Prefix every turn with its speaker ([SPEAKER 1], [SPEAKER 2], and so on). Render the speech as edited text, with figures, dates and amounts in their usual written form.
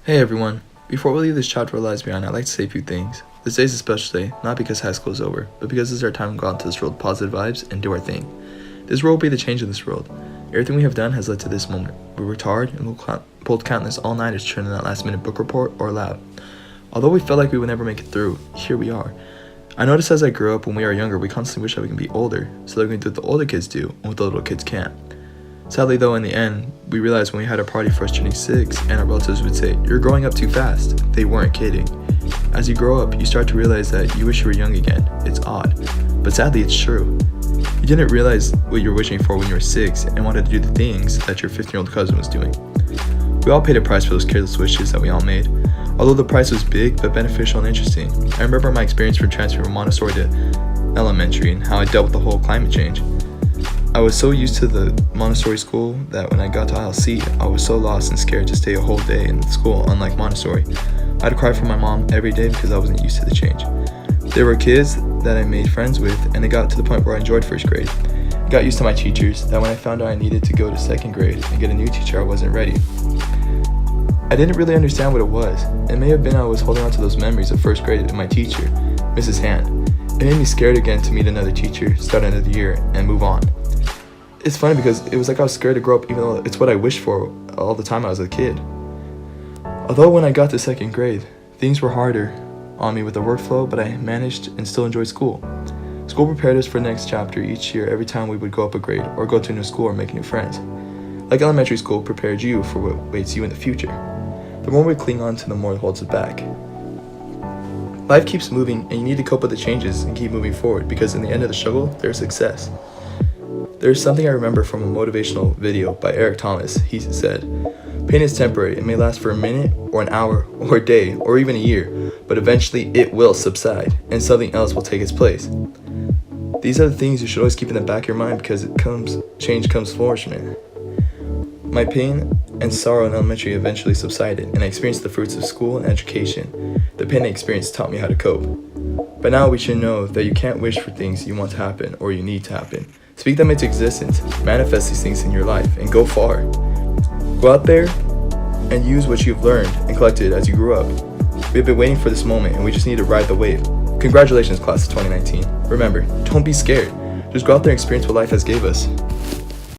[SPEAKER 1] Hey everyone, before we leave this chapter of lives behind, I'd like to say a few things. This day is a special day, not because high school is over, but because this is our time to go out into this world with positive vibes and do our thing. This world will be the change in this world. Everything we have done has led to this moment. We worked hard and pulled countless all-nighters to turn in that last-minute book report or lab. Although we felt like we would never make it through, here we are. I noticed as I grew up when we are younger, we constantly wish that we can be older, so that we can do what the older kids do and what the little kids can't. Sadly though, in the end, we realized when we had our party for us turning 6 and our relatives would say, "You're growing up too fast." They weren't kidding. As you grow up, you start to realize that you wish you were young again. It's odd, but sadly it's true. You didn't realize what you were wishing for when you were 6 and wanted to do the things that your 15-year-old cousin was doing. We all paid a price for those careless wishes that we all made. Although the price was big but beneficial and interesting, I remember my experience from transferring from Montessori to elementary and how I dealt with the whole climate change. I was so used to the Montessori school that when I got to ILC, I was so lost and scared to stay a whole day in school, unlike Montessori. I'd cry for my mom every day because I wasn't used to the change. There were kids that I made friends with, and it got to the point where I enjoyed first grade. I got used to my teachers, that when I found out I needed to go to second grade and get a new teacher, I wasn't ready. I didn't really understand what it was. It may have been I was holding on to those memories of first grade and my teacher, Mrs. Hand. It made me scared again to meet another teacher, start another year, and move on. It's funny because it was like I was scared to grow up even though it's what I wished for all the time I was a kid. Although when I got to second grade, things were harder on me with the workflow, but I managed and still enjoyed school. School prepared us for the next chapter each year every time we would go up a grade or go to a new school or make new friends. Like elementary school prepared you for what waits you in the future. The more we cling on to, the more it holds us back. Life keeps moving and you need to cope with the changes and keep moving forward because in the end of the struggle, there's success. There's something I remember from a motivational video by Eric Thomas. He said, "Pain is temporary. It may last for a minute or an hour or a day or even a year, but eventually it will subside and something else will take its place." These are the things you should always keep in the back of your mind because change comes flourishment. My pain and sorrow in elementary eventually subsided and I experienced the fruits of school and education. The pain I experienced taught me how to cope. But now we should know that you can't wish for things you want to happen or you need to happen. Speak them into existence, manifest these things in your life, and go far. Go out there and use what you've learned and collected as you grew up. We've been waiting for this moment and we just need to ride the wave. Congratulations, class of 2019. Remember, don't be scared. Just go out there and experience what life has gave us.